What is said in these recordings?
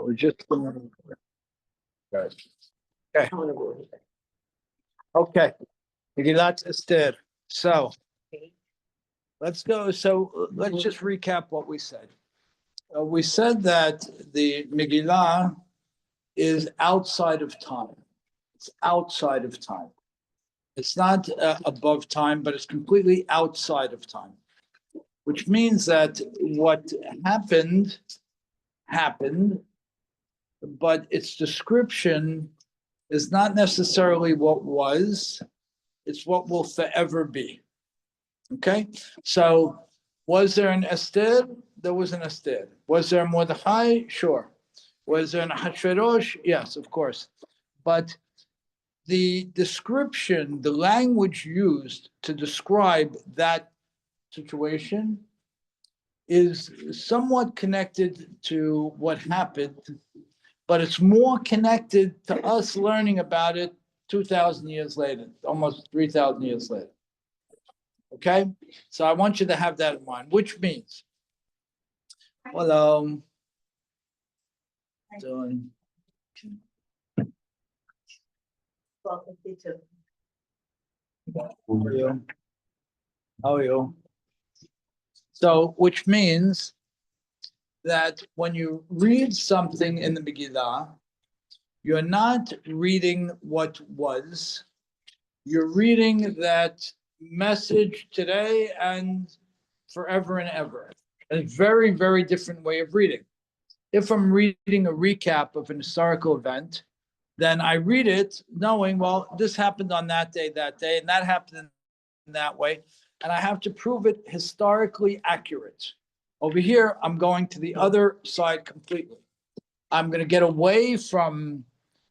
We're just good. Okay. Okay. Megillat Esther. So let's go. So let's just recap what we said. We said that the Megillah is outside of time. It's outside of time. It's not above time, but it's completely outside of time, which means that what happened, but its description is not necessarily what was, it's what will forever be. Okay? So, was there an Esther? There was an Esther. Was there a Mordechai? Sure. Was there an Ahasuerus? Yes, of course. But the description, the language used to describe that situation is somewhat connected to what happened, but it's more connected to us learning about it 2,000 years later, almost 3,000 years later. Okay? So I want you to have that in mind, which means, hello. Doing. How are you? How are you? So, which means that when you read something in the Megillah, you're not reading what was, you're reading that message today and forever and ever. A very, very different way of reading. If I'm reading a recap of an historical event, then I read it knowing, well, this happened on that day, and that happened in that way, and I have to prove it historically accurate. Over here, I'm going to the other side completely. I'm going to get away from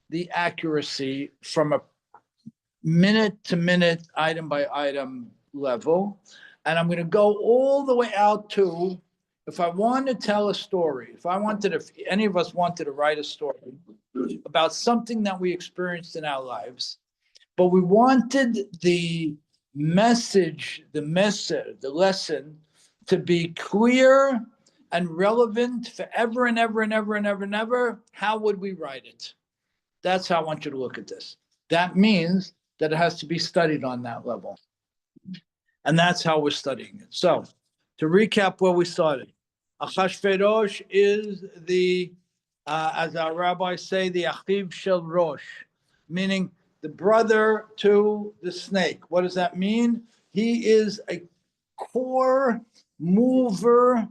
the accuracy from a minute to minute, item by item level, and I'm going to go all the way out to, if I want to tell a story, if any of us wanted to write a story about something that we experienced in our lives, but we wanted the message, the lesson to be clear and relevant forever and ever and ever and ever and ever, how would we write it? That's how I want you to look at this. That means that it has to be studied on that level. And that's how we're studying it. So, to recap where we started, Achashverosh is the, as our rabbis say, the Achiv Shel Rosh, meaning the brother to the snake. What does that mean? He is a core mover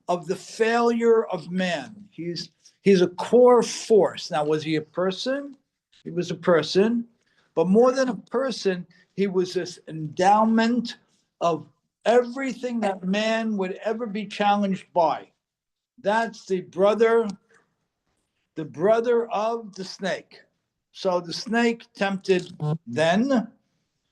of the failure of man. He's a core force. Now, was he a person? He was a person, but more than a person, he was this endowment of everything that man would ever be challenged by. That's the brother of the snake. So the snake tempted then,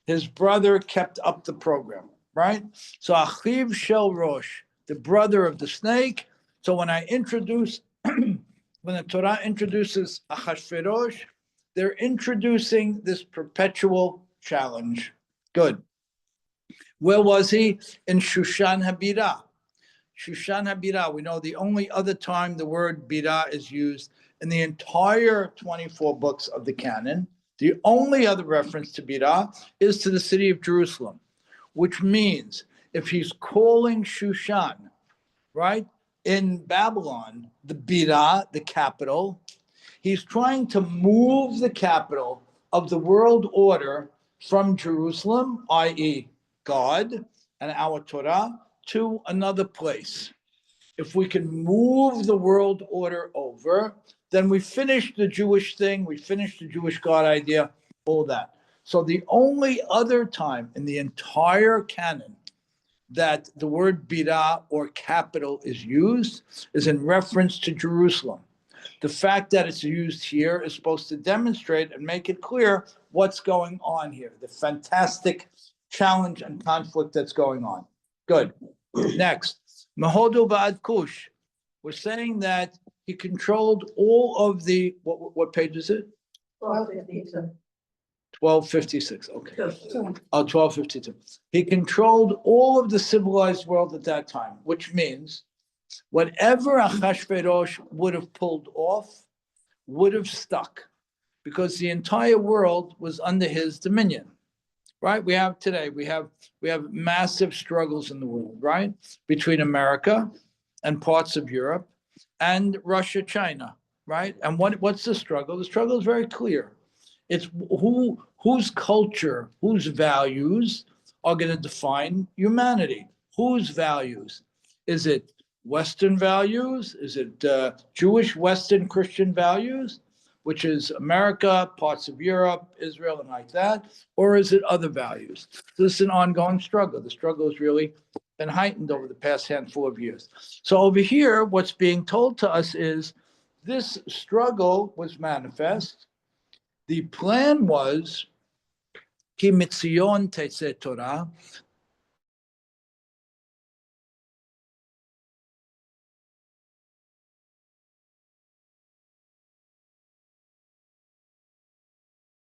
his brother kept up the program, right? So Achiv Shel Rosh, the brother of the snake. So when I introduce, when the Torah introduces Achashverosh, they're introducing this perpetual challenge. Good. Where was he? In Shushan HaBirah. Shushan HaBirah, we know the only other time the word Birah is used in the entire 24 books of the canon. The only other reference to Birah is to the city of Jerusalem, which means if he's calling Shushan, right, in Babylon, the Birah, the capital, he's trying to move the capital of the world order from Jerusalem, i.e., God and our Torah, to another place. If we can move the world order over, then we finish the Jewish thing, we finish the Jewish God idea, all that. So the only other time in the entire canon that the word Birah or capital is used is in reference to Jerusalem. The fact that it's used here is supposed to demonstrate and make it clear what's going on here, the fantastic challenge and conflict that's going on. Good. Next, Mahodu Ba'ad Kush. We're saying that he controlled all of the, what page is it? 1256. Okay. 1252. He controlled all of the civilized world at that time, which means Whatever Achashverosh would have pulled off would have stuck, because the entire world was under his dominion. Right? We have massive struggles in the world, right? Between America and parts of Europe and Russia, China, right? And what's the struggle? The struggle is very clear. It's whose culture, whose values are going to define humanity. Whose values? Is it Western values? Is it Jewish Western Christian values, which is America, parts of Europe, Israel, and like that? Or is it other values? This is an ongoing struggle. The struggle has really been heightened over the past handful of years. So over here, what's being told to us is this struggle was manifest. The plan was, Ki mitzion tetzeh Torah,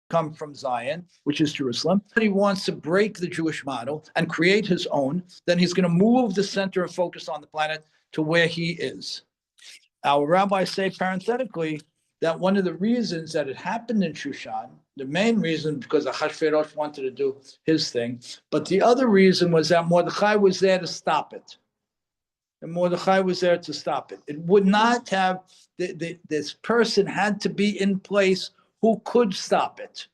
come from Zion, which is Jerusalem. But he wants to break the Jewish model and create his own. Then he's going to move the center of focus on the planet to where he is. Our rabbis say parenthetically that one of the reasons that it happened in Shushan, the main reason because Achashverosh wanted to do his thing, but the other reason was that Mordechai was there to stop it. And Mordechai was there to stop it. It would not have, this person had to be in place who could stop it.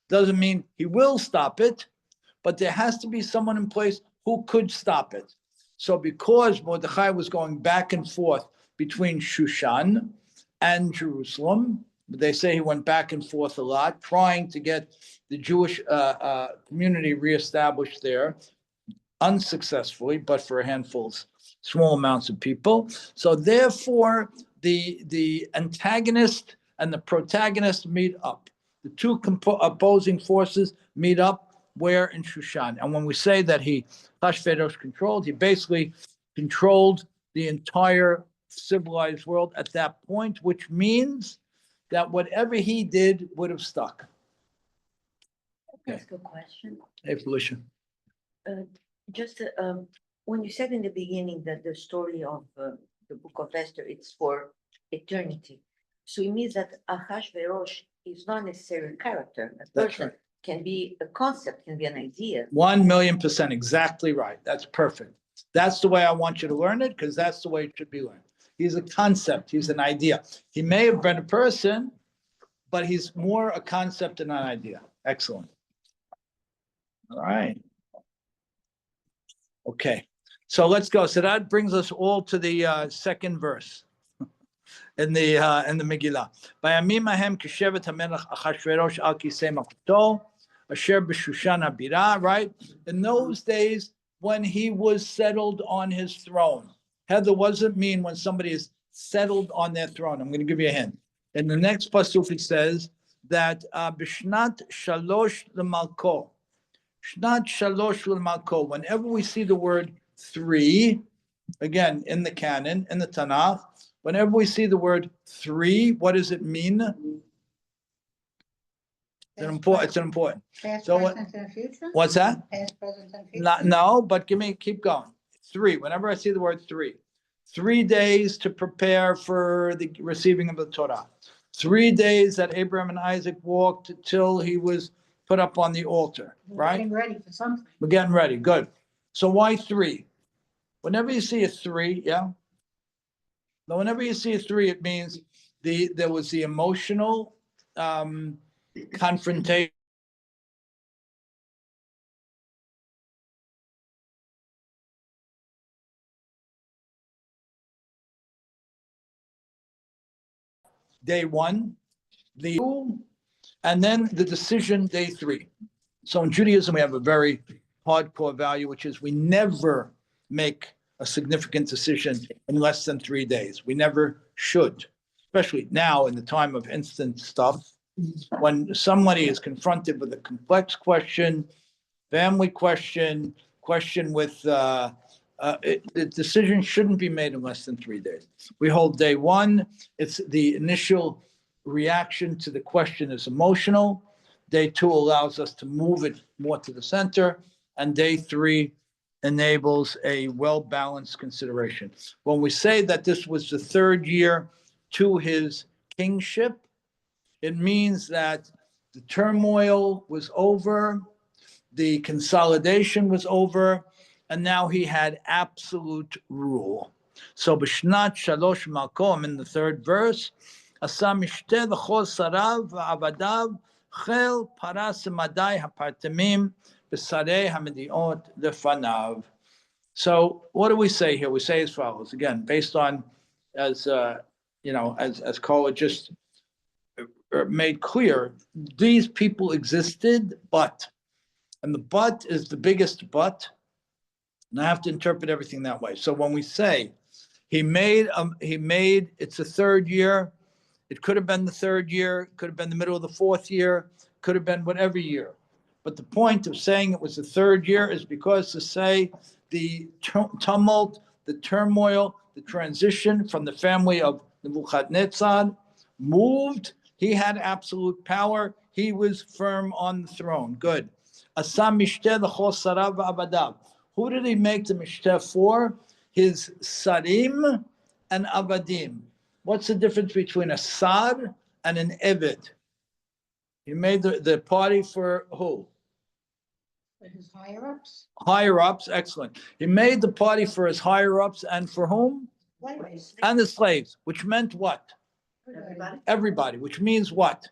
Doesn't mean he will stop it, but there has to be someone in place who could stop it. So because Mordechai was going back and forth between Shushan and Jerusalem, they say he went back and forth a lot, trying to get the Jewish community reestablished there, unsuccessfully, but for a handful, small amounts of people. So therefore, the antagonist and the protagonist meet up. The two opposing forces meet up where? In Shushan. And when we say that Achashverosh controlled, he basically controlled the entire civilized world at that point, which means that whatever he did would have stuck. Can I ask a question? Hey, Felicia. Just when you said in the beginning that the story of the book of Esther, it's for eternity. So it means that Ahasuerus is not necessarily a character. A person right. Can be a concept, can be an idea. 1,000,000% exactly right. That's perfect. That's the way I want you to learn it, because that's the way it should be learned. He's a concept. He's an idea. He may have been a person, but he's more a concept than an idea. Excellent. All right. Okay. So let's go. So that brings us all to the second verse in the Megillah. Bayamim ahem kishevet hamelech Achashverosh al kisei malchuto asher b'Shushan habira. Right. In those days when he was settled on his throne. Heather, what does it mean when somebody is settled on their throne? I'm going to give you a hint. In the next pasuk it says that b'shnat shalosh l'malko. Shnat shalosh l'malko. Whenever we see the word three, again, in the canon, in the Tanakh, whenever we see the word three, what does it mean? It's important. Past, So present, and future? What's that? Past, present, and future? No, but keep going. Three, whenever I see the word three. 3 days to prepare for the receiving of the Torah. 3 days that Abraham and Isaac walked till he was put up on the altar, right? Getting ready for something. We're getting ready, good. So why 3? Whenever you see a 3, yeah? Now, whenever you see a 3, it means there was the emotional confrontation. Day 1, and then the decision day 3. So in Judaism, we have a very hardcore value, which is we never make a significant decision in less than 3 days. We never should, especially now in the time of instant stuff. When somebody is confronted with a complex question, family question with the decision shouldn't be made in less than 3 days. We hold day 1. It's the initial reaction to the question is emotional. Day 2 allows us to move it more to the center. And day 3 enables a well-balanced consideration. When we say that this was the third year to his kingship, it means that the turmoil was over, the consolidation was over, and now he had absolute rule. So Bishnat Shalosh Makom, in the third verse, Asa Mishteh L'chol Sarav V'Avadav Chel Paras Madai Hapartemim B'Sarei Hamediot Lefanav. So what do we say here? We say as follows, again, based on, as as Kola just made clear, these people existed, and the but is the biggest but, and I have to interpret everything that way. So when we say he made, it's the third year, it could have been the third year, could have been the middle of the fourth year, could have been whatever year. But the point of saying it was the third year is because to say the tumult, the turmoil, the transition from the family of Nebuchadnezzar moved. He had absolute power. He was firm on the throne. Good. Asam mishteh l'chol sarav v'avadav. Who did he make the mishteh for? His sarim and avadim. What's the difference between a sar and an eved? He made the party for who? For his higher-ups? Higher-ups, excellent. He made the party for his higher-ups and for whom? Slaves. And the slaves, which meant what? Everybody? Everybody, which means what?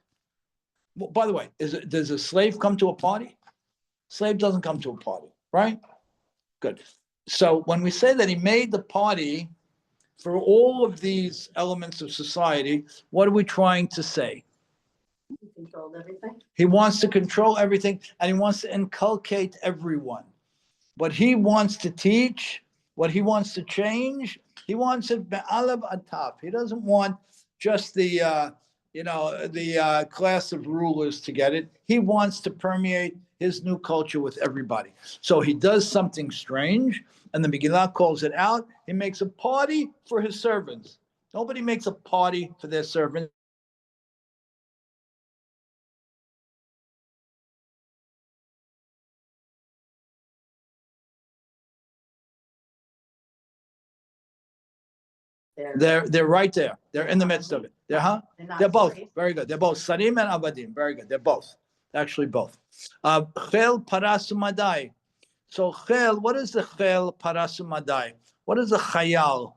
Well, by the way, does a slave come to a party? Slave doesn't come to a party, right? Good. So when we say that he made the party for all of these elements of society, what are we trying to say? He controlled everything. He wants to control everything, and he wants to inculcate everyone. What he wants to teach, what he wants to change, he wants it be'alav ataf. He doesn't want just the class of rulers to get it. He wants to permeate his new culture with everybody. So he does something strange, and the Megillah calls it out. He makes a party for his servants. Nobody makes a party for their servants. They're right there. They're in the midst of it. They're both. Very good. They're both Sarim and Avadim. Very good. They're both. Actually, both. Chel Paras Madai. So Chel, what is the Chel Paras Madai? What is a Chayal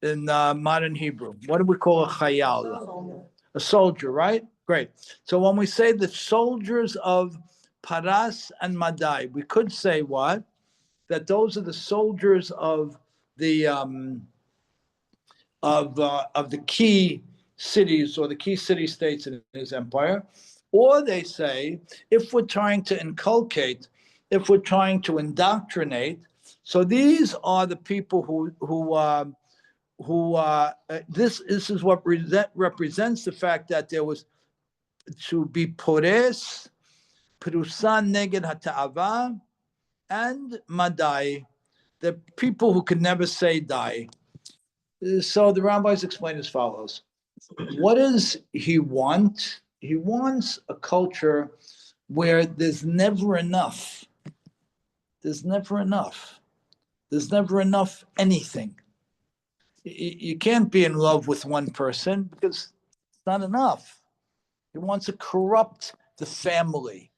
in modern Hebrew? What do we call a Chayal? A soldier, right? Great. So when we say the soldiers of Paras and Madai, we could say what? That those are the soldiers of the key cities or the key city-states in his empire. Or they say, if we're trying to inculcate, if we're trying to indoctrinate, so these are the people this is what represents the fact that there was to be pores, perusan neged hata'ava, and madai, the people who could never say die. So the rabbis explain as follows. What does he want? He wants a culture where there's never enough. There's never enough. There's never enough anything. You can't be in love with one person because it's not enough. He wants to corrupt the family.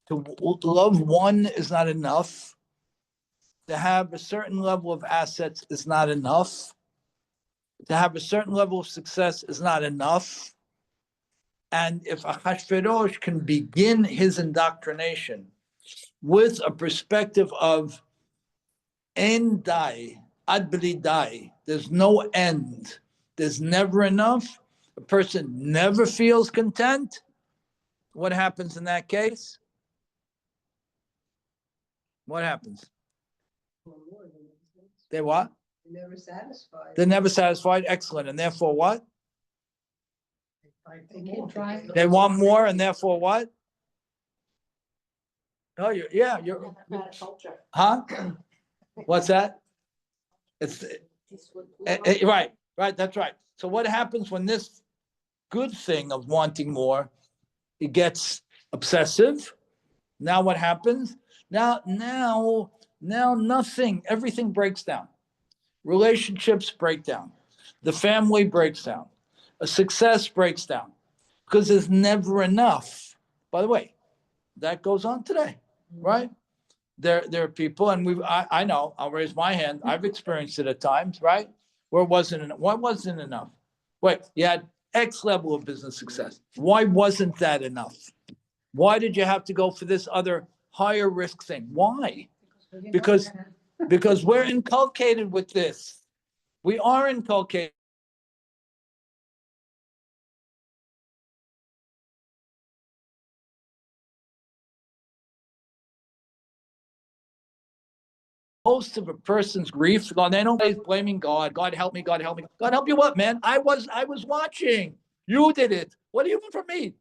To love one is not enough. To have a certain level of assets is not enough. To have a certain level of success is not enough. And if Ahashverosh can begin his indoctrination with a perspective of end die, ad bli die, there's no end, there's never enough, a person never feels content, what happens in that case? What happens? They what? They're never satisfied. They're never satisfied. Excellent. And therefore what? They keep trying. They want more, and therefore what? Oh, you're. Huh? What's that? It's right. That's right. So what happens when this good thing of wanting more, it gets obsessive? Now what happens? Now Now nothing, everything breaks down. Relationships break down. The family breaks down. A success breaks down because there's never enough. By the way, that goes on today, right? There are people, and I know, I'll raise my hand. I've experienced it at times, right? Where what wasn't enough? Wait, you had X level of business success. Why wasn't that enough? Why did you have to go for this other higher risk thing? Why? Because we're inculcated with this. We are inculcated. Most of a person's grief, they don't always blaming God. God help me, God help me. God help you what, man? I was watching. You did it. What do you want from me?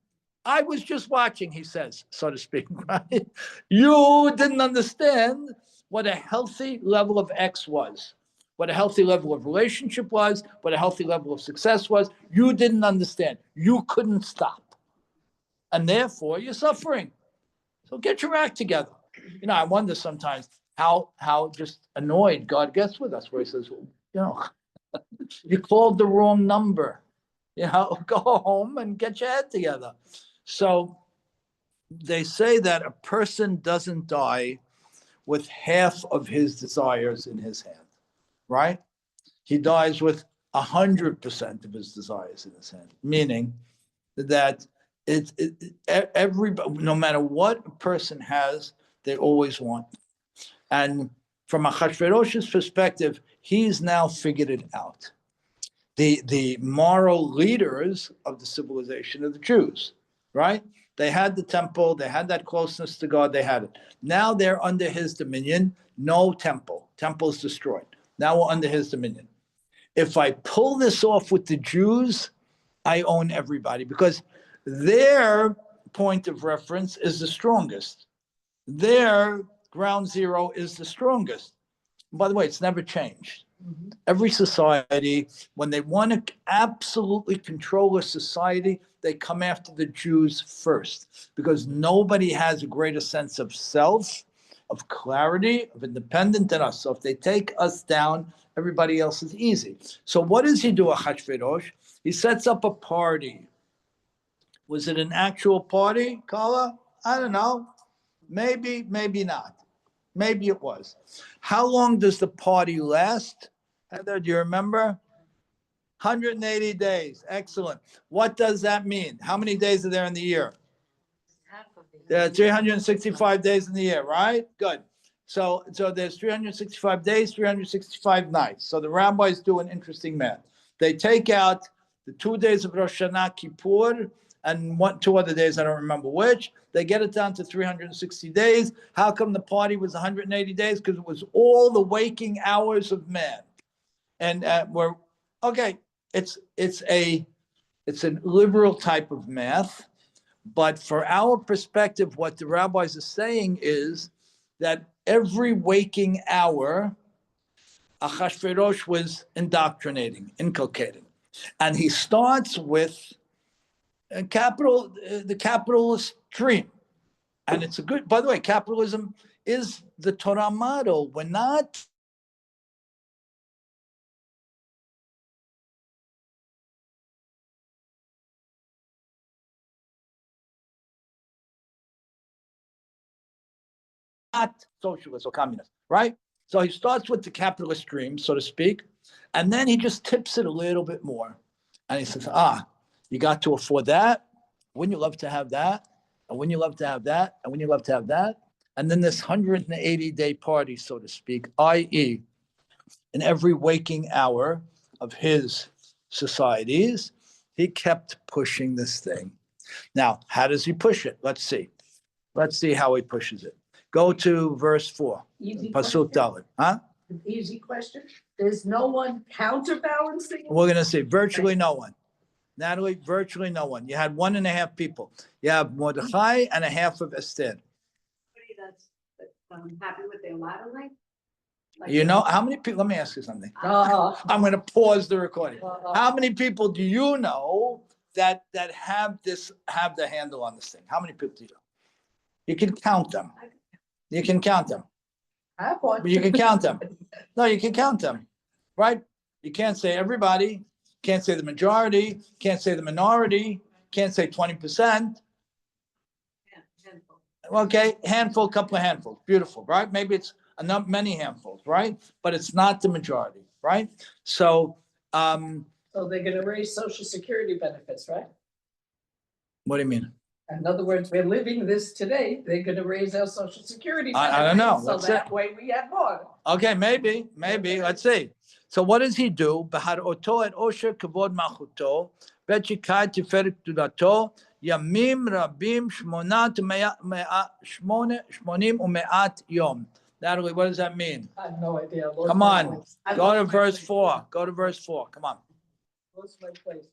I was just watching, he says, so to speak, right? You didn't understand what a healthy level of X was, what a healthy level of relationship was, what a healthy level of success was. You didn't understand. You couldn't stop. And therefore, you're suffering. So get your act together. I wonder sometimes how just annoyed God gets with us, where he says, you called the wrong number. Go home and get your head together. So they say that a person doesn't die with half of his desires in his hand, right? He dies with 100% of his desires in his hand, meaning that everybody, no matter what a person has, they always want. And from Achashverosh's perspective, he's now figured it out. The moral leaders of the civilization are the Jews, right? They had the temple, they had that closeness to God, they had it. Now they're under his dominion, no temple. Temple's destroyed. Now we're under his dominion. If I pull this off with the Jews, I own everybody because their point of reference is the strongest. Their ground zero is the strongest. By the way, it's never changed. Every society, when they want to absolutely control a society, they come after the Jews first because nobody has a greater sense of self, of clarity, of independence than us. So if they take us down, everybody else is easy. So what does he do, Achashverosh? He sets up a party. Was it an actual party, Kala? I don't know. Maybe, maybe not. Maybe it was. How long does the party last? Heather, do you remember? 180 days. Excellent. What does that mean? How many days are there in the year? Half of it. There are 365 days in the year, right? Good. So there's 365 days, 365 nights. So the rabbis do an interesting math. They take out the 2 days of Rosh Hashanah, Kippur, and 2 other days, I don't remember which. They get it down to 360 days. How come the party was 180 days? Because it was all the waking hours of man. And we're okay. It's a liberal type of math, but for our perspective, what the rabbis are saying is that every waking hour, Achashverosh was indoctrinating, inculcating, and he starts with the capitalist dream, and it's a good. By the way, capitalism is the Torah model. We're not. Not socialist or communist, right? So he starts with the capitalist dream, so to speak, and then he just tips it a little bit more. And he says, you got to afford that. Wouldn't you love to have that? And wouldn't you love to have that? And wouldn't you love to have that? And then this 180-day party, so to speak, i.e., in every waking hour of his societies, he kept pushing this thing. Now, how does he push it? Let's see. Let's see how he pushes it. Go to verse 4. Easy Pasuk question. Dalet. Huh? Easy question. There's no one counterbalancing. We're going to say virtually no one. Natalie, virtually no one. You had 1.5 people. You have Mordechai and a half of Esther. That's happy with their latter life. You know, how many people, let me ask you something. Uh, I'm going to pause the recording. How many people do you know that have the handle on this thing? How many people do you know? You can count them. You can count them. I have one. But you can count them. No, you can count them, right? You can't say everybody, can't say the majority, can't say the minority, can't say 20%. Okay, handful, couple of handfuls, beautiful, right? Maybe it's enough, many handfuls, right? But it's not the majority, right? So, So they're gonna raise social security benefits, right? what do you mean? In other words, we're living this today, they're gonna raise our social security. I don't know. benefits, So Let's that see. way we have more. Okay, maybe, let's see. So what does he do? Beharoto et osher kavod malchuto, vechikai tiferet gdudato, yamim rabim shmonim umeat yom. Natalie, what does that mean? I have no idea. I lost Come my on, place. I go lost to my verse place. 4. Go to verse 4. Come on. Lost my place.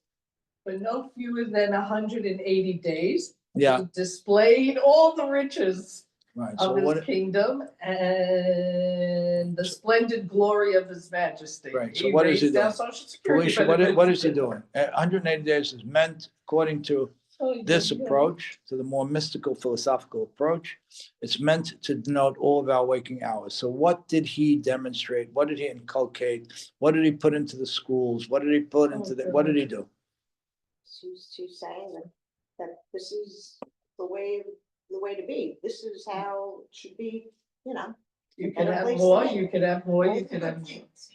But no fewer than 180 days. Yeah, He displayed all the riches right. So of his what? kingdom and the splendid glory of his majesty. Right, so what is he raised our doing? Social Security Felicia, what benefits. is he doing? 180 days is meant, according to Oh, yeah, this yeah. approach, to the more mystical philosophical approach, it's meant to denote all of our waking hours. So what did he demonstrate? What did he inculcate? What did he put into the schools? What did he put into what did he do? She's saying that this is the way to be. This is how it should be, you know. You can have more, you can have more, you can have more. He's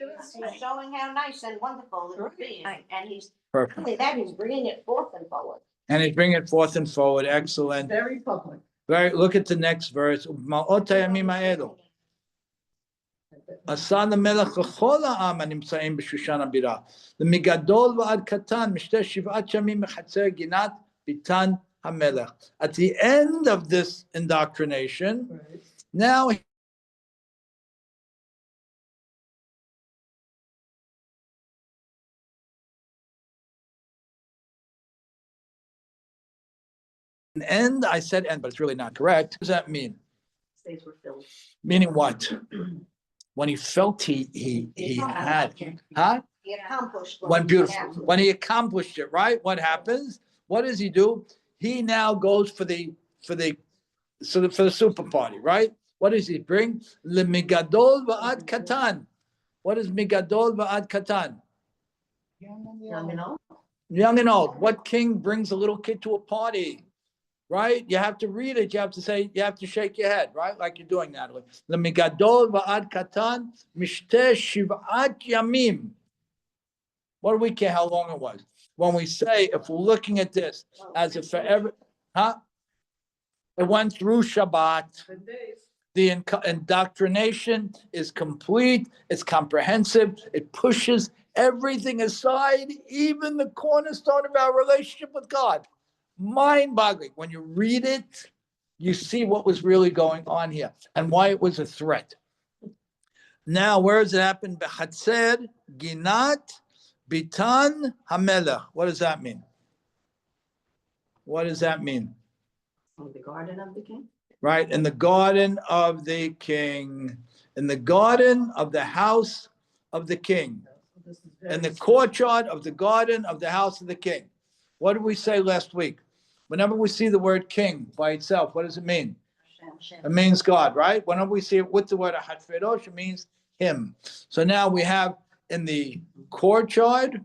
showing how nice and wonderful it would be, and he's, Perfect. only that, he's bringing it forth and forward. And he's bringing it forth and forward. Excellent. Very public. Very, look at the next verse. Ma'ot hayamim ha'elu. עשה למלך לכל העם הנמצאים בשושן הבירה. ומגדול ועד קטן, משתה 7 ימים מחצר גינת ביתן המלך. At the end of this indoctrination, Right. now end, I said end, but it's really not correct. What does that mean? States were filled. Meaning what? When he felt he had, huh? He accomplished. what When he beautiful, set out. when he accomplished it, right? What happens? What does he do? He now goes for the super party, right? What does he bring? Le migadol va'ad katan. What is migadol va'ad katan? Young and old. Young and old. What king brings a little kid to a party? Right? You have to read it. You have to say, you have to shake your head, right? Like you're doing, Natalie. Le migadol va'ad katan mishteh shiv'at yamim. What do we care how long it was? When we say, if we're looking at this as if forever, huh? It went through Shabbat. 10 days. The indoctrination is complete. It's comprehensive. It pushes everything aside, even the cornerstone of our relationship with God. Mind-boggling. When you read it, you see what was really going on here and why it was a threat. Now, where does it happen? Behatzer ginat bitan hamelech. What does that mean? What does that mean? In the garden of the king. Right? In the garden of the king, in the garden of the house of the king, This is very in the special. courtyard of the garden of the house of the king. What did we say last week? Whenever we see the word king by itself, what does it mean? It means God, right? Whenever we see it with the word Hatferosh, it means him. So now we have in the courtyard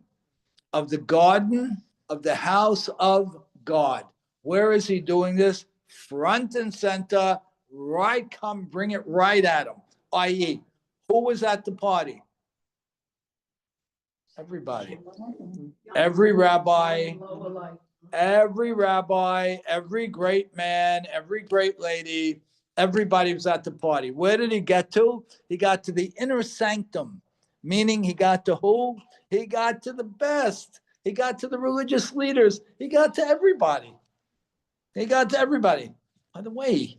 of the garden of the house of God. Where is he doing this? Front and center, right, come bring it right at him. I.e., who was at the party? Everybody. Every rabbi, Lower life. every great man, every great lady, everybody was at the party. Where did he get to? He got to the inner sanctum, meaning he got to who? He got to the best. He got to the religious leaders. He got to everybody. He got to everybody. By the way,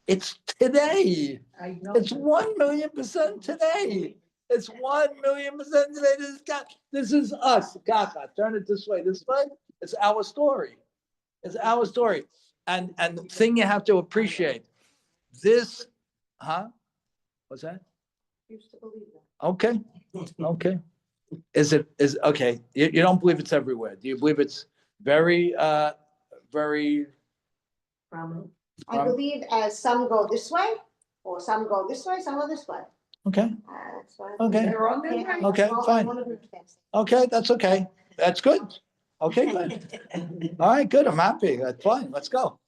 it's today. I know. It's 1,000,000% today. It's 1,000,000% today. This is us. Kaka, turn it this way. This way. It's our story. It's our story. And the thing you have to appreciate, this, huh? What's that? Used to believe that. Okay. Okay. Okay. You don't believe it's everywhere. Do you believe it's very, very, Prominent. I believe as some go this way, or some go this way, some go this way. Okay, That's why. Okay. They're on their way. Okay, fine. okay, that's okay. That's good. Okay, good. All right, good. I'm happy. That's fine. Let's go.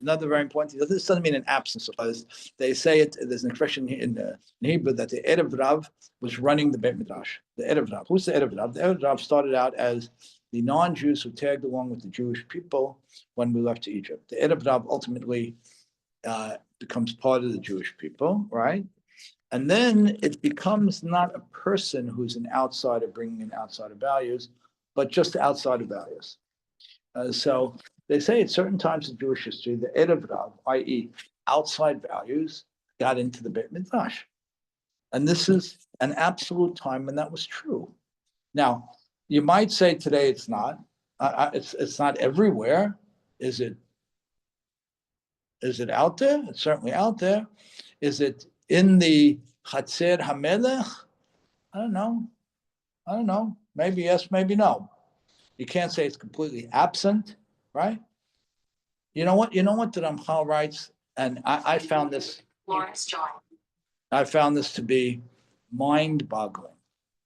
Another very important, this doesn't mean an absence of others. They say it, there's an expression in Hebrew that the Erev Rav was running the Beit Midrash. The Erev Rav. Who's the Erev Rav? The Erev Rav started out as the non-Jews who tagged along with the Jewish people when we left to Egypt. The Erev Rav ultimately becomes part of the Jewish people, right? And then it becomes not a person who's an outsider bringing in outsider values, but just outsider values. So they say at certain times in Jewish history, the Erev Rav, i.e. outside values, got into the Beit Midrash. And this is an absolute time when that was true. Now, you might say today it's not. It's not everywhere. Is it out there? It's certainly out there. Is it in the Chatzer HaMelech? I don't know. Maybe yes, maybe no. You can't say it's completely absent, right? You know what the Ramchal writes, and I found this. I found this to be mind-boggling,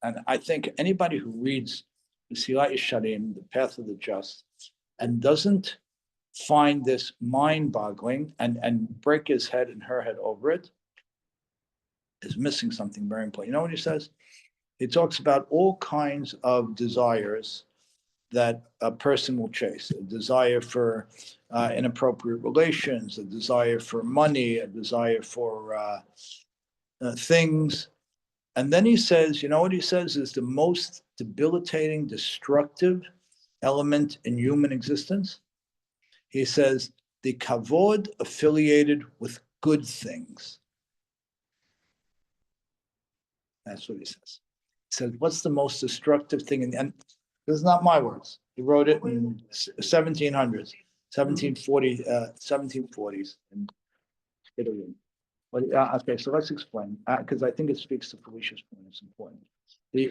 and I think anybody who reads the Mesilat Yesharim, the Path of the Just, and doesn't find this mind-boggling and break his head and her head over it, is missing something very important. You know what he says? He talks about all kinds of desires that a person will chase: a desire for inappropriate relations, a desire for money, a desire for things. And then he says, you know what he says is the most debilitating, destructive element in human existence? He says, the kavod affiliated with good things. That's what he says. He says, what's the most destructive thing? And this is not my words. He wrote it in 1700s, 1740s in Italy. But okay, so let's explain, because I think it speaks to Felicia's point. It's important. The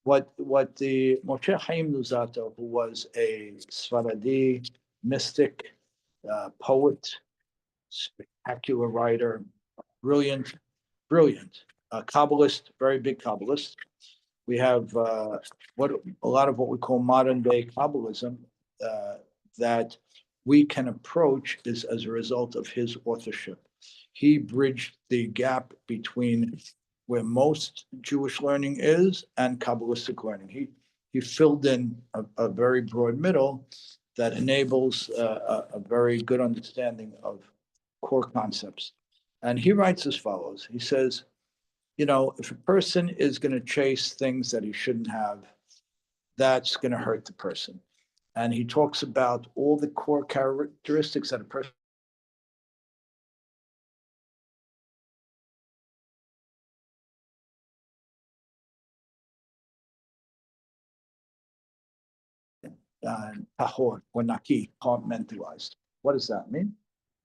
what the Moshe Chaim Luzzatto, who was a Sfaradi mystic, poet, spectacular writer, brilliant, Kabbalist, very big Kabbalist. We have what a lot of what we call modern day Kabbalism that we can approach is as a result of his authorship. He bridged the gap between where most Jewish learning is and Kabbalistic learning. He filled in a very broad middle that enables a very good understanding of core concepts. And he writes as follows. He says, you know, if a person is going to chase things that he shouldn't have, that's going to hurt the person. And he talks about all the core characteristics that a person tahor or naki, compartmentalized. What does that mean?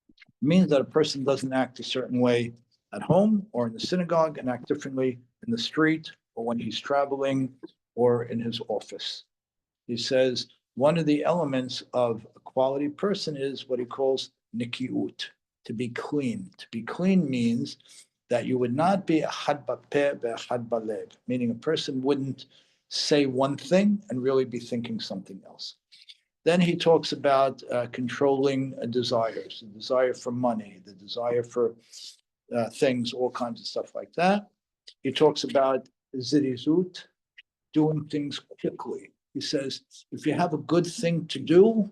It means that a person doesn't act a certain way at home or in the synagogue and act differently in the street or when he's traveling or in his office. He says one of the elements of a quality person is what he calls nikiut, to be clean. To be clean means that you would not be a had bapeh ve'achad balev, meaning a person wouldn't say one thing and really be thinking something else. Then he talks about controlling desires, the desire for money, the desire for things, all kinds of stuff like that. He talks about zirizut, doing things quickly. He says, if you have a good thing to do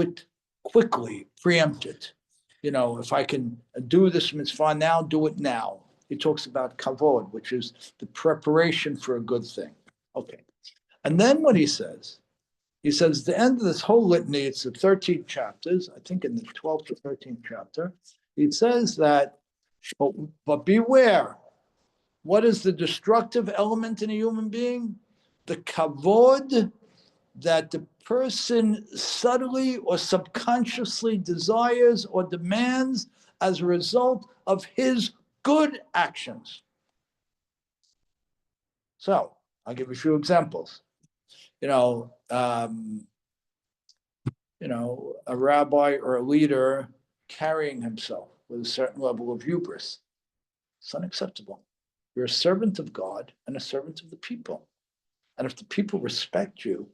it quickly, preempt it. You know, if I can do this mitzvah now, do it now. He talks about kavod, which is the preparation for a good thing. Okay. And then what he says at the end of this whole litany, it's the 13 chapters, I think in the 12th to 13th chapter, he says that, but beware, what is the destructive element in a human being? The kavod that the person subtly or subconsciously desires or demands as a result of his good actions. So I'll give you a few examples. You know, a rabbi or a leader carrying himself with a certain level of hubris. It's unacceptable. You're a servant of God and a servant of the people. And if the people respect you,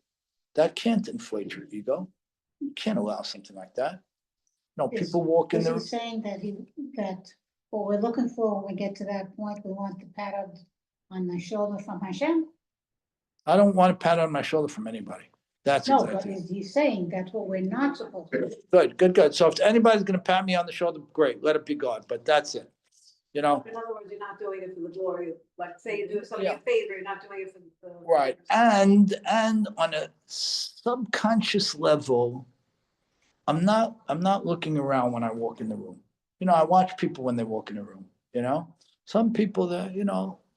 that can't inflate your ego. You can't allow something like that. No, people walk in Is there. he saying that what we're looking for when we get to that point, we want the pat on the shoulder from Hashem? I don't want a pat on my shoulder from anybody. That's No, but exactly. is he saying that's what we're not supposed to do? Good. So if anybody's gonna pat me on the shoulder, great, let it be God, but that's it. You know, In other words, you're not doing it for the glory, like say you do somebody Yeah. a favor, you're not doing it for the. right, and on a subconscious level, I'm not looking around when I walk in the room. I watch people when they walk in the room, Some people that,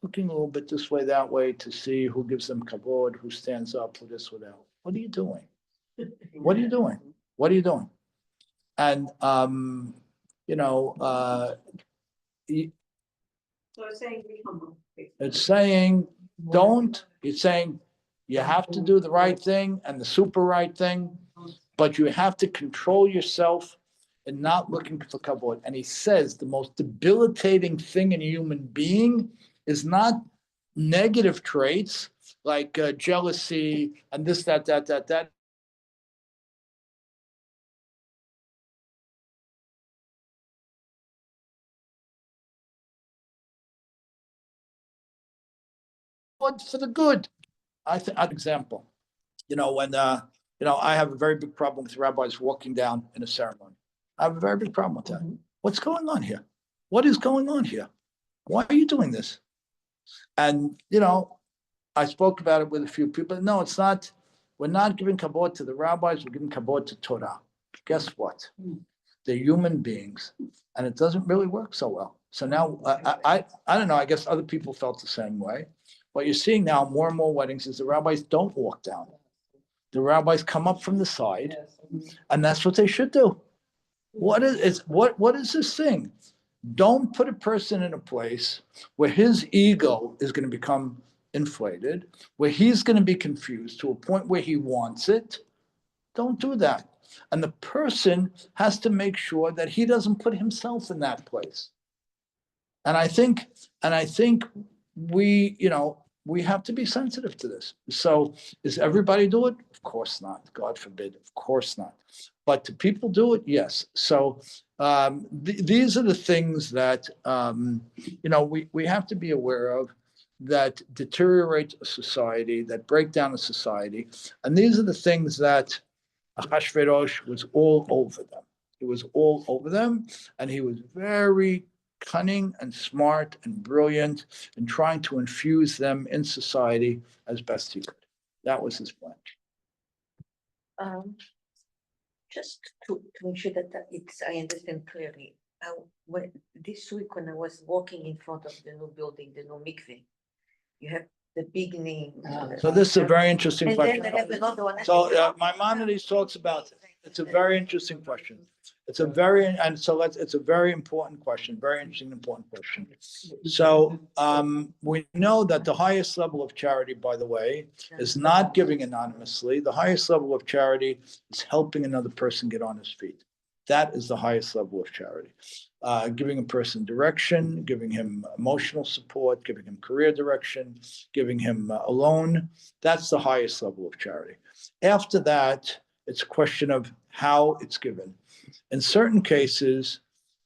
looking a little bit this way, that way to see who gives them kavod, who stands up, who this, who that. What are you doing? What are you doing? What are you doing? And, So it's saying be humble. basically. it's saying, it's saying you have to do the right thing and the super right thing, but you have to control yourself and not looking for kavod. And he says the most debilitating thing in a human being is not negative traits like jealousy and this, that. But for the good. Example, when I have a very big problem with rabbis walking down in a ceremony. I have a very big problem with that. What's going on here? What is going on here? Why are you doing this? And I spoke about it with a few people. No, it's not. We're not giving kavod to the rabbis. We're giving kavod to Torah. Guess what? They're human beings, and it doesn't really work so well. So now I don't know. I guess other people felt the same way. What you're seeing now, more and more weddings, is the rabbis don't walk down. The rabbis come up from the side, and that's what they should do. What is this thing? Don't put a person in a place where his ego is going to become inflated, where he's going to be confused to a point where he wants it. Don't do that. And the person has to make sure that he doesn't put himself in that place. And I think we have to be sensitive to this. So does everybody do it? Of course not. God forbid. Of course not. But do people do it? Yes. So these are the things that we have to be aware of that deteriorate a society, that break down a society. And these are the things that Ahasuerus was all over them. He was all over them, and he was very cunning and smart and brilliant in trying to infuse them in society as best he could. That was his plan. Just to make sure that I understand clearly. This week when I was walking in front of the new building, the new mikveh, you have the big name. So this is a very interesting And question. then I have another one. So Maimonides talks about it. It's a very interesting question. It's a very important question, very interesting, important question. So we know that the highest level of charity, by the way, is not giving anonymously. The highest level of charity is helping another person get on his feet. That is the highest level of charity. Giving a person direction, giving him emotional support, giving him career direction, giving him a loan. That's the highest level of charity. After that, it's a question of how it's given. In certain cases,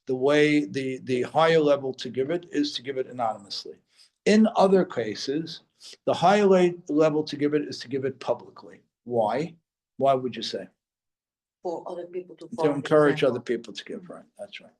the way the higher level to give it is to give it anonymously. In other cases, the higher level to give it is to give it publicly. Why? Why would you say? For other people to To follow. encourage other people to give, right? That's right.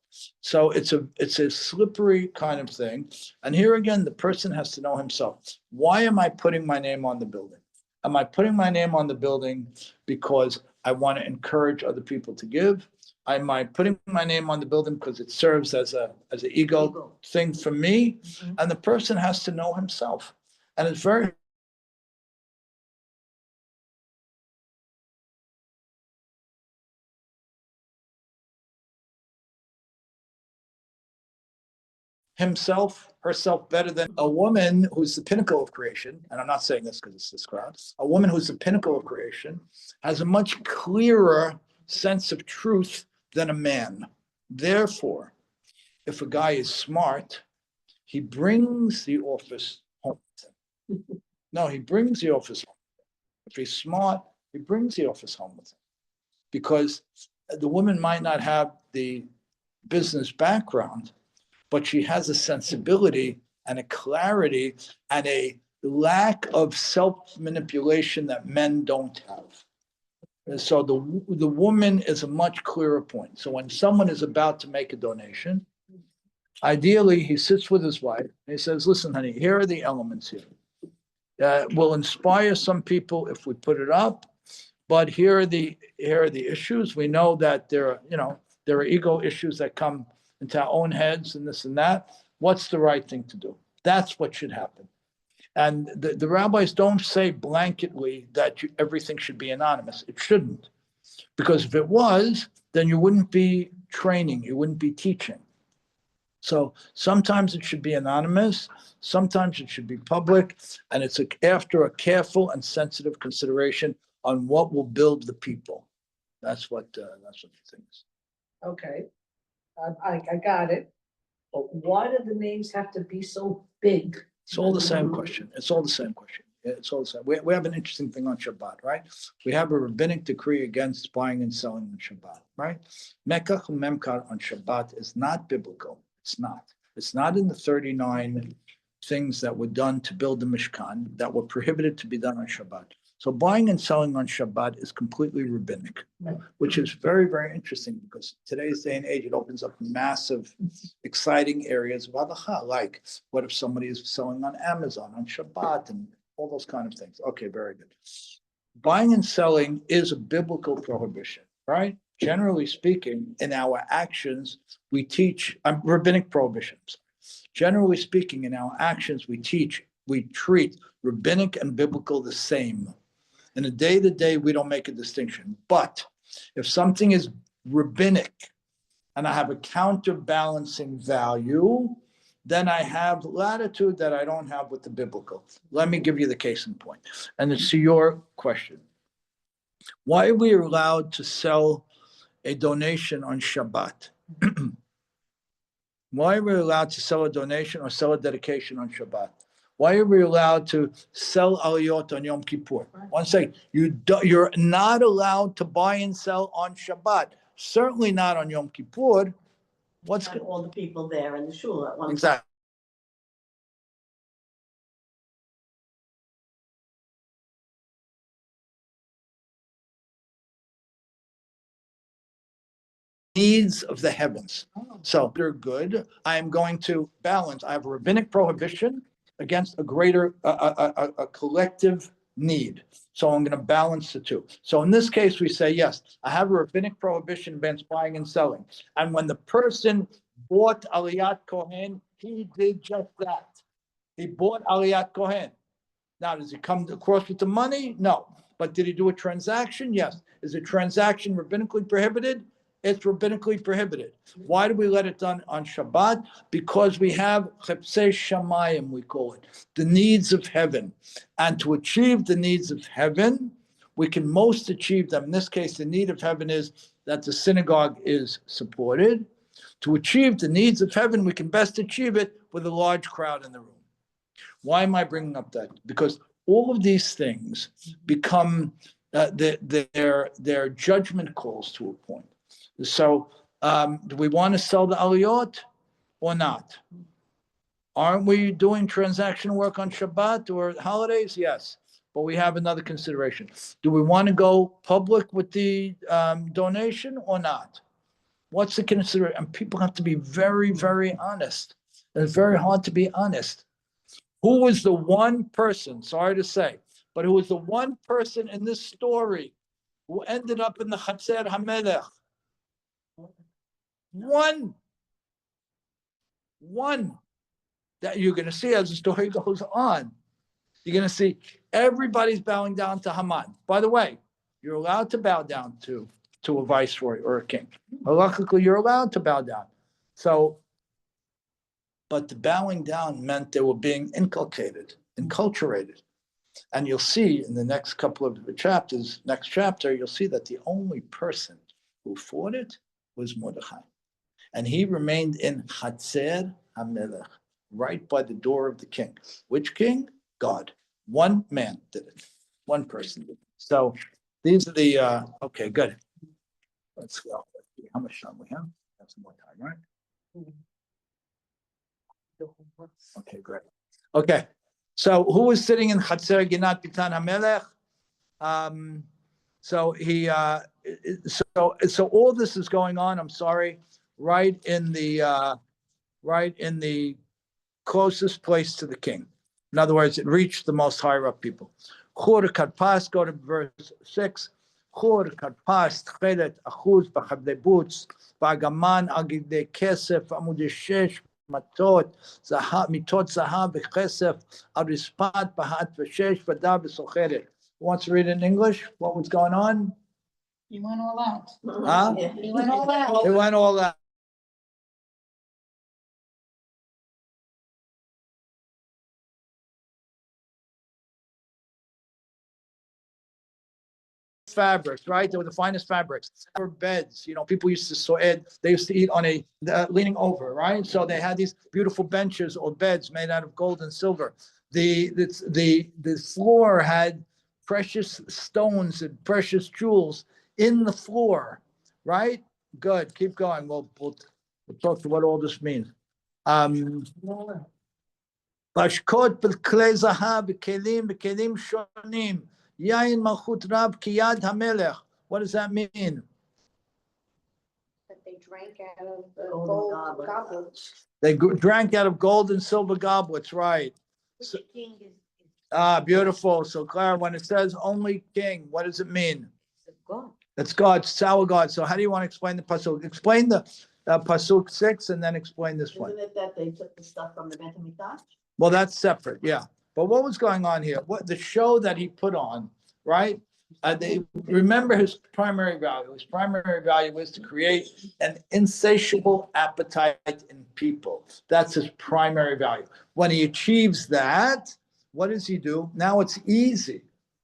So it's a slippery kind of thing. And here again, the person has to know himself. Why am I putting my name on the building? Am I putting my name on the building because I want to encourage other people to give? Am I putting my name on the building because it serves as an ego thing for me? And the person has to know himself. And it's very himself herself better than a woman who's the pinnacle of creation. And I'm not saying this because it's this crowd. A woman who's the pinnacle of creation has a much clearer sense of truth than a man. Therefore, if a guy is smart, he brings the office home with him. No, he brings the office home. If he's smart, he brings the office home with him. Because the woman might not have the business background, but she has a sensibility and a clarity and a lack of self-manipulation that men don't have. And so the woman is a much clearer point. So when someone is about to make a donation, ideally he sits with his wife and he says, listen, honey, here are the elements here. Will inspire some people if we put it up, but here are the issues. We know that there are ego issues that come into our own heads and this and that. What's the right thing to do? That's what should happen. And the rabbis don't say blanketly that everything should be anonymous. It shouldn't. Because if it was, then you wouldn't be training, you wouldn't be teaching. So sometimes it should be anonymous, sometimes it should be public, and it's after a careful and sensitive consideration on what will build the people. That's what the thing is. Okay, I got it. But why do the names have to be so big? It's all the same question. It's all the same question. It's all the same. We have an interesting thing on Shabbat, right? We have a rabbinic decree against buying and selling on Shabbat, right? Mekach Memkar on Shabbat is not biblical. It's not. It's not in the 39 things that were done to build the Mishkan that were prohibited to be done on Shabbat. So buying and selling on Shabbat is completely rabbinic, which is very, very interesting because today's day and age, it opens up massive, exciting areas of halacha, like what if somebody is selling on Amazon on Shabbat and all those kind of things. Okay, very good. Buying and selling is a biblical prohibition, right? Generally speaking, in our actions, we teach rabbinic prohibitions. Generally speaking, in our actions, we treat rabbinic and biblical the same. In a day-to-day, we don't make a distinction. But if something is rabbinic and I have a counterbalancing value, then I have latitude that I don't have with the biblical. Let me give you the case in point. And it's to your question. Why are we allowed to sell a donation on Shabbat? Why are we allowed to sell a donation or sell a dedication on Shabbat? Why are we allowed to sell aliyot on Yom Kippur? One second, you're not allowed to buy and sell on Shabbat. Certainly not on Yom Kippur. Had all the people there in the shul at one time. Exactly? Needs of the heavens. So they're good. I am going to balance. I have a rabbinic prohibition against a greater, a collective need. So I'm going to balance the two. So in this case, we say, yes, I have a rabbinic prohibition against buying and selling. And when the person bought Aliyat Kohen, he did just that. He bought Aliyat Kohen. Now, does he come across with the money? No. But did he do a transaction? Yes. Is a transaction rabbinically prohibited? It's rabbinically prohibited. Why do we let it done on Shabbat? Because we have chepsei shamayim, we call it, the needs of heaven. And to achieve the needs of heaven, we can most achieve them. In this case, the need of heaven is that the synagogue is supported. To achieve the needs of heaven, we can best achieve it with a large crowd in the room. Why am I bringing up that? Because all of these things become their judgment calls to a point. So do we want to sell the aliyot or not? Aren't we doing transactional work on Shabbat or holidays? Yes, but we have another consideration. Do we want to go public with the donation or not? What's the consideration? And people have to be very, very honest. It's very hard to be honest. Who was the one person, sorry to say, but who was the one person in this story who ended up in the Chatzer HaMelech? One that you're going to see as the story goes on. You're going to see everybody's bowing down to Haman. By the way, you're allowed to bow down to a viceroy or a king. Halachically, you're allowed to bow down. So but the bowing down meant they were being inculcated, enculturated. And you'll see in the next couple of chapters, next chapter, you'll see that the only person who fought it was Mordechai. And he remained in Hatzer HaMelech, right by the door of the king. Which king? God. One man did it. One person did it. So these are the, okay, good. Let's go. How much time we have? Have some more time, right? Okay, great. Okay, so who was sitting in Chatzer Ginat Bitan HaMelech? So he, so all this is going on. I'm sorry, right in the closest place to the king. In other words, it reached the most higher up people. Chur Karpas, go to verse 6. Chur Karpas, Tchelet, Achuz, Bachavle Boots, Bagaman, Agide Kesef, Amud 6, Matot, Mitot Zahav, Chesef, Arispat, Bahat, Veshesh, Badar, Besocheret. Who wants to read it in English? What was going on? You went all out. Huh? You went all out. It went all out. Fabrics, right? They were the finest fabrics. For beds, people used to they used to eat on a leaning over, right? So they had these beautiful benches or beds made out of gold and silver. The floor had precious stones and precious jewels in the floor, right? Good. Keep going. We'll talk to what all this means. Bashkot b'klei zahav b'kelim shonim. Yain malchut rab kiyad hamelech. What does that mean? That they drank out of the gold goblets. They drank out of gold and silver goblets, right? Which So, king is beautiful. So, Clara, when it says only king, what does it mean? God? It's God, it's our God. So, how do you want to explain the pasuk? Explain the pasuk 6, and then explain this one. Isn't it that they took the stuff from the Beit HaMikdash? Well, that's separate, yeah. But what was going on here? What the show that he put on, right? They remember his primary value. His primary value was to create an insatiable appetite in people. That's his primary value. When he achieves that, what does he do? Now it's easy.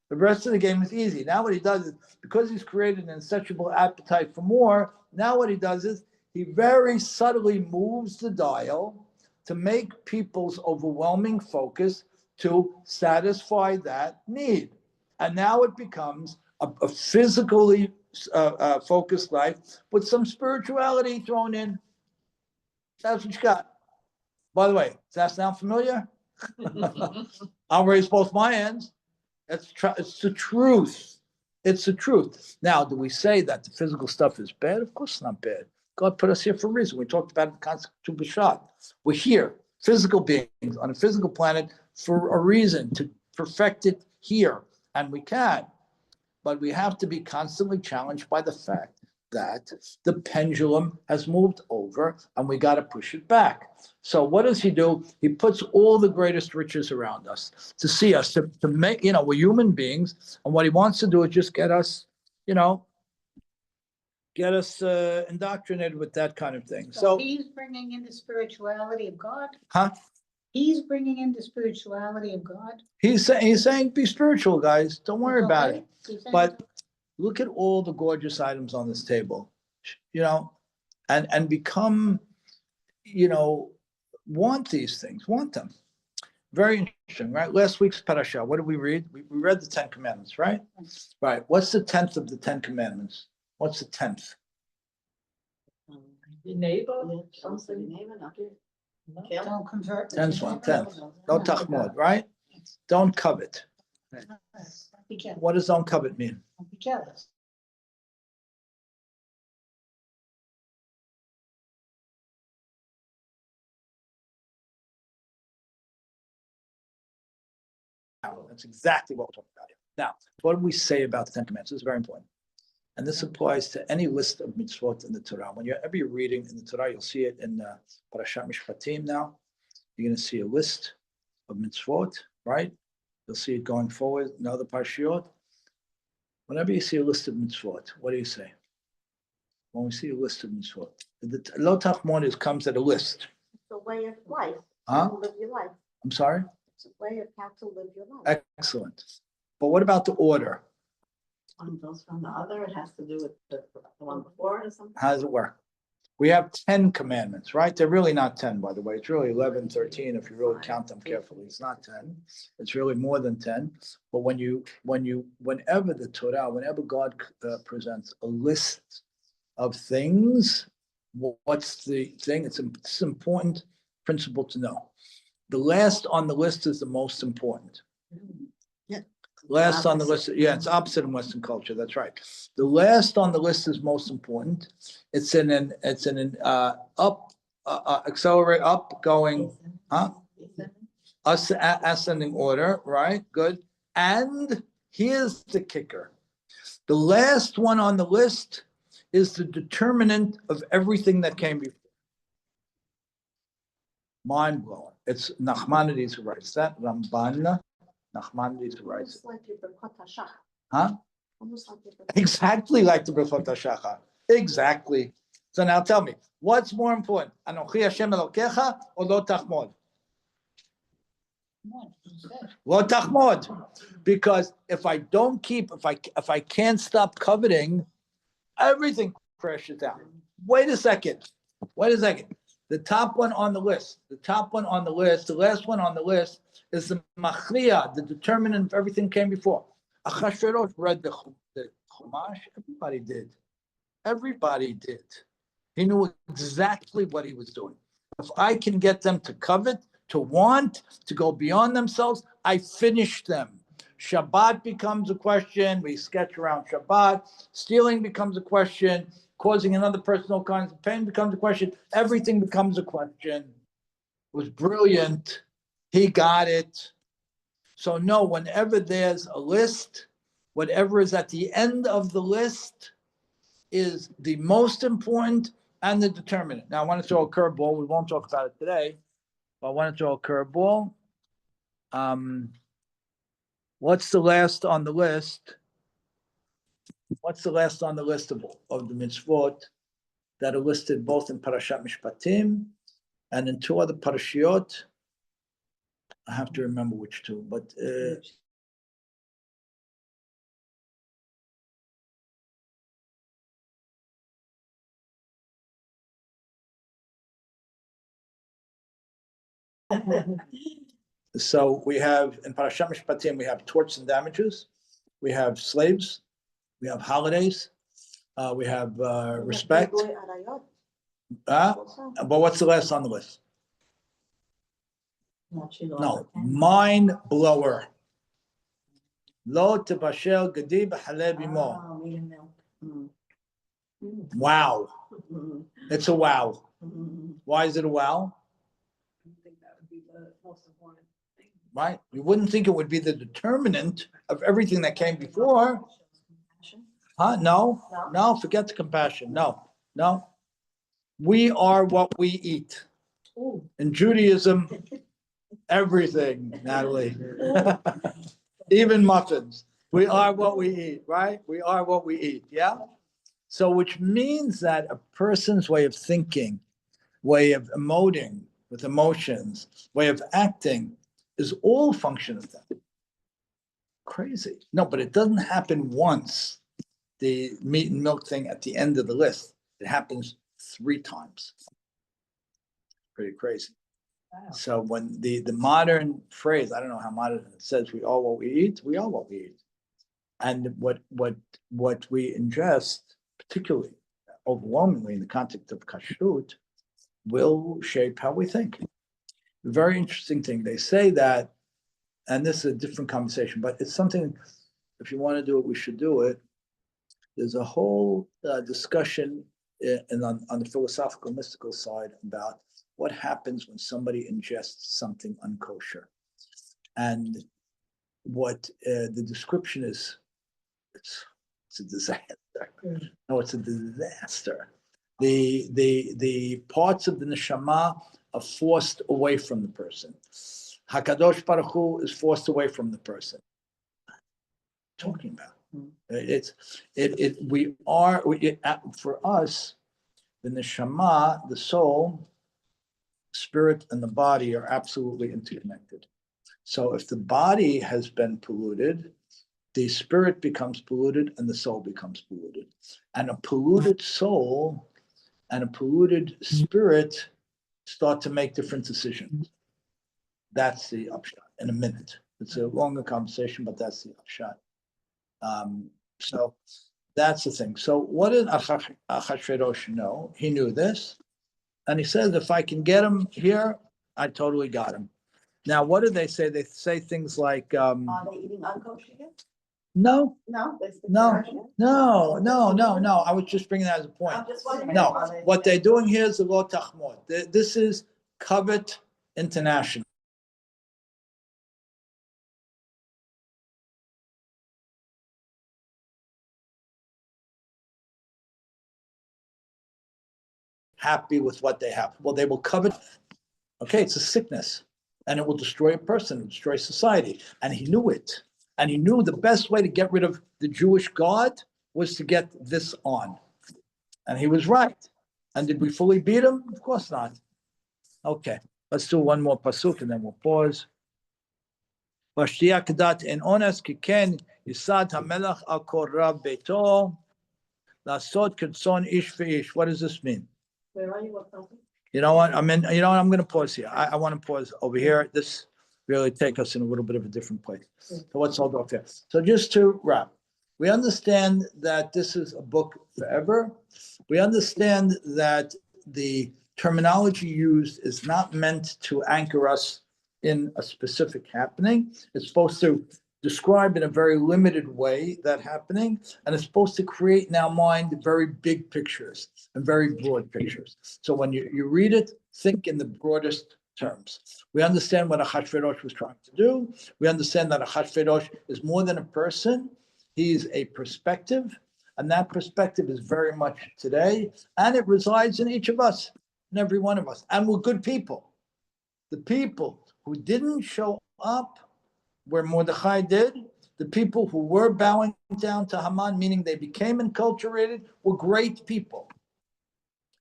The rest of the game is easy. Now what he does is, because he's created an insatiable appetite for more, now what he does is he very subtly moves the dial to make people's overwhelming focus to satisfy that need. And now it becomes a physically focused life with some spirituality thrown in. That's what you got. By the way, does that sound familiar? I'll raise both my hands. It's the truth. It's the truth. Now, do we say that the physical stuff is bad? Of course it's not bad. God put us here for a reason. We talked about it in the concept of B'Shvat. We're here, physical beings on a physical planet for a reason, to perfect it here. And we can. But we have to be constantly challenged by the fact that the pendulum has moved over and we got to push it back. So what does he do? He puts all the greatest riches around us to see us, to make, we're human beings. And what he wants to do is just get us, indoctrinated with that kind of thing. So So, he's bringing in the spirituality of God. huh? He's bringing in the spirituality of God. He's saying, be spiritual, guys. Don't worry about it. He's saying But look at all the gorgeous items on this table, and become, want these things, want them. Very interesting, right? Last week's parasha, what did we read? We read the 10 Commandments, right? Right. What's the 10th of the 10 Commandments? What's the 10th? Your neighbor, Something. something. don't convert. 10th one, 10th. No tachmod, right? Don't covet. Don't be jealous. What does don't covet mean? Don't be jealous. That's exactly what we're talking about here. Now, what do we say about the 10 Commandments? This is very important. And this applies to any list of mitzvot in the Torah. Whenever you're reading in the Torah, you'll see it in Parashat Mishpatim now. You're going to see a list of mitzvot, right? You'll see it going forward in other parashiot. Whenever you see a list of mitzvot, what do you say? When we see a list of mitzvot, the lo tachmon comes at a list. So way of life. Huh? To live your life. I'm sorry? It's a way of how to live your life. Excellent. But what about the order? One goes from the other, it has to do with the one before it or something. How does it work? We have 10 commandments, right? They're really not 10, by the way. It's really 11, 13, if you really count them carefully. It's not 10. It's really more than 10. But whenever the Torah, whenever God presents a list of things, what's the thing? It's an important principle to know. The last on the list is the most important. Last on the list, yeah, it's opposite in Western culture. That's right. The last on the list is most important. It's in an accelerate up going, huh? Ascending order, right? Good. And here's the kicker. The last one on the list is the determinant of everything that came before. Mind blowing. It's Nachmanides who writes that. Ramban. Nachmanides who writes it. Almost like your Birkot HaShachar. Huh? Almost like your Birkot Exactly like the Birchot HaShachar. Exactly. So now tell me, what's more important? Anochi Hashem Elokecha or Lo Tachmod? Lo Tachmod. Because if I don't keep, if I can't stop coveting, everything crashes down. Wait a second. The top one on the list, the last one on the list is the Machriya, the determinant of everything came before. Achashverosh read the Chumash. Everybody did. He knew exactly what he was doing. If I can get them to covet, to want, to go beyond themselves, I finish them. Shabbat becomes a question. We sketch around Shabbat. Stealing becomes a question. Causing another person all kinds of pain becomes a question. Everything becomes a question. It was brilliant. He got it. So no, whenever there's a list, whatever is at the end of the list is the most important and the determinant. Now I want to throw a curveball. We won't talk about it today, but I want to throw a curveball. What's the last on the list? What's the last on the list of the mitzvot that are listed both in Parashat Mishpatim and in two other parashiot? I have to remember which two, but so we have in Parashat Mishpatim, we have torts and damages, we have slaves, we have holidays, we have respect. Goy Arayot But also. what's the last on the list? No, mind blower. Lo tebashel gedi b'haleh bimo. Wow. It's a wow. Why is it a wow? I think that would be the most important thing. Right? You wouldn't think it would be the determinant of everything that came before. Huh? No, forget the compassion. No. We are what we eat. In Judaism, everything, Natalie. Even muffins. We are what we eat, right? We are what we eat, yeah? So which means that a person's way of thinking, way of emoting with emotions, way of acting is all function of that. Crazy. No, but it doesn't happen once, the meat and milk thing at the end of the list. It happens 3 times. Pretty crazy. So when the modern phrase, I don't know how modern it says, we are what we eat, we are what we eat. And what we ingest, particularly overwhelmingly in the context of kashrut, will shape how we think. Very interesting thing. They say that, and this is a different conversation, but it's something, if you want to do it, we should do it. There's a whole discussion on the philosophical, mystical side about what happens when somebody ingests something unkosher. And what the description is, it's a disaster. No, it's a disaster. The parts of the neshama are forced away from the person. Hakadosh Baruch Hu is forced away from the person. Talking about for us, the neshama, the soul, spirit and the body are absolutely interconnected. So if the body has been polluted, the spirit becomes polluted and the soul becomes polluted. And a polluted soul and a polluted spirit start to make different decisions. That's the upshot in a minute. It's a longer conversation, but that's the upshot. So that's the thing. So what did Achashverosh know? He knew this. And he says, if I can get him here, I totally got him. Now, what do they say? They say things like, Are they eating unkosher yet? no, No. no. I was just bringing that as a point. I'm just wondering. No, what they're doing here is the Lo Tachmod. This is Covet International. Happy with what they have. Well, they will covet. Okay, it's a sickness and it will destroy a person, destroy society. And he knew it. And he knew the best way to get rid of the Jewish God was to get this on. And he was right. And did we fully beat him? Of course not. Okay, let's do one more pasuk and then we'll pause. What does this mean? Where are you? What country? You know what? I'm going to pause here. I want to pause over here. This really take us in a little bit of a different place. So let's hold off there. So just to wrap, we understand that this is a book forever. We understand that the terminology used is not meant to anchor us in a specific happening. It's supposed to describe in a very limited way that happening, and it's supposed to create in our mind very big pictures and very broad pictures. So when you read it, think in the broadest terms. We understand what Achashverosh was trying to do. We understand that Achashverosh is more than a person. He's a perspective, and that perspective is very much today, and it resides in each of us, in every one of us, and we're good people. The people who didn't show up where Mordechai did, the people who were bowing down to Haman, meaning they became enculturated, were great people.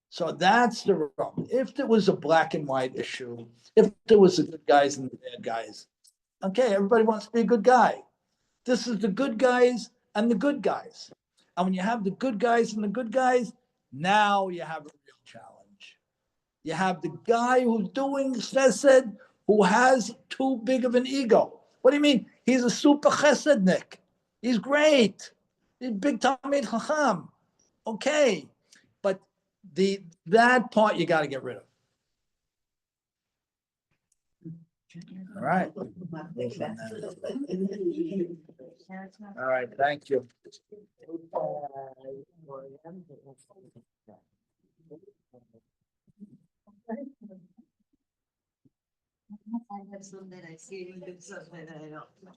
So that's the rub. If there was a black and white issue, if there was the good guys and the bad guys, okay, everybody wants to be a good guy. This is the good guys and the good guys. And when you have the good guys and the good guys, now you have a real challenge. You have the guy who's doing chesed, who has too big of an ego. What do you mean? He's a super chesednik. He's great. He's big Talmid Chacham. Okay. But that part you got to get rid of. All right. All right. Thank you. I have some that I see, and some that I don't.